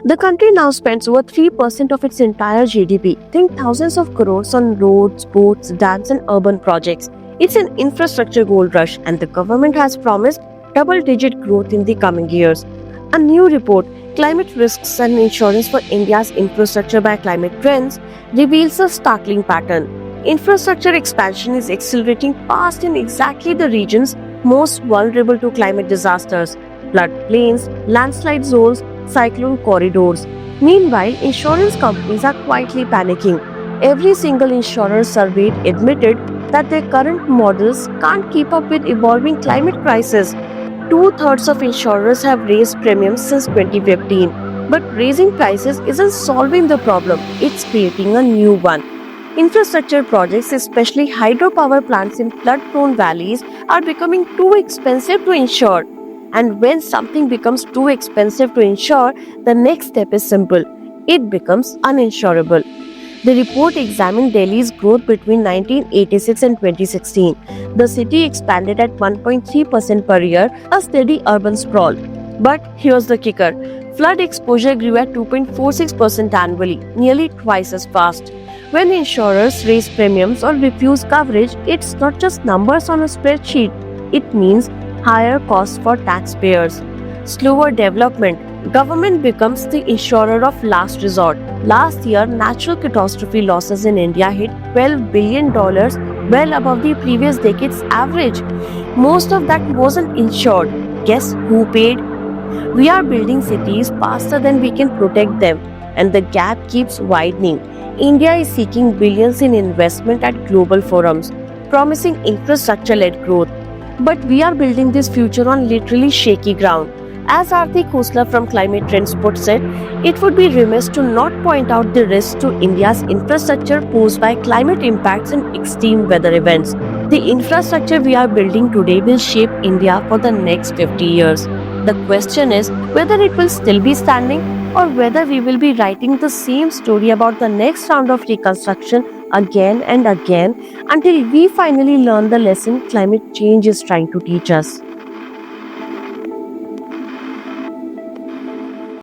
The country now spends over 3% of its entire GDP. Think thousands of crores on roads, boats, dams, and urban projects. It's an infrastructure gold rush, and the government has promised double-digit growth in the coming years. A new report, Climate Risks and Insurance for India's Infrastructure by Climate Trends, reveals a startling pattern. Infrastructure expansion is accelerating fast in exactly the regions most vulnerable to climate disasters: floodplains, landslide zones, cyclone corridors. Meanwhile, insurance companies are quietly panicking. Every single insurer surveyed admitted that their current models can't keep up with evolving climate crisis. Two-thirds of insurers have raised premiums since 2015. But raising prices isn't solving the problem, it's creating a new one. Infrastructure projects, especially hydropower plants in flood-prone valleys, are becoming too expensive to insure. And when something becomes too expensive to insure, the next step is simple: it becomes uninsurable. The report examined Delhi's growth between 1986 and 2016. The city expanded at 1.3% per year, a steady urban sprawl. But here's the kicker: flood exposure grew at 2.46% annually, nearly twice as fast. When insurers raise premiums or refuse coverage, it's not just numbers on a spreadsheet. It means higher costs for taxpayers, slower development. Government becomes the insurer of last resort. Last year, natural catastrophe losses in India hit $12 billion, well above the previous decade's average. Most of that wasn't insured. Guess who paid? We are building cities faster than we can protect them, and the gap keeps widening. India is seeking billions in investment at global forums, promising infrastructure-led growth. But we are building this future on literally shaky ground. As Aarti Khosla from Climate Trends puts it, it would be remiss to not point out the risks to India's infrastructure posed by climate impacts and extreme weather events. The infrastructure we are building today will shape India for the next 50 years. The question is whether it will still be standing, or whether we will be writing the same story about the next round of reconstruction again and again until we finally learn the lesson climate change is trying to teach us.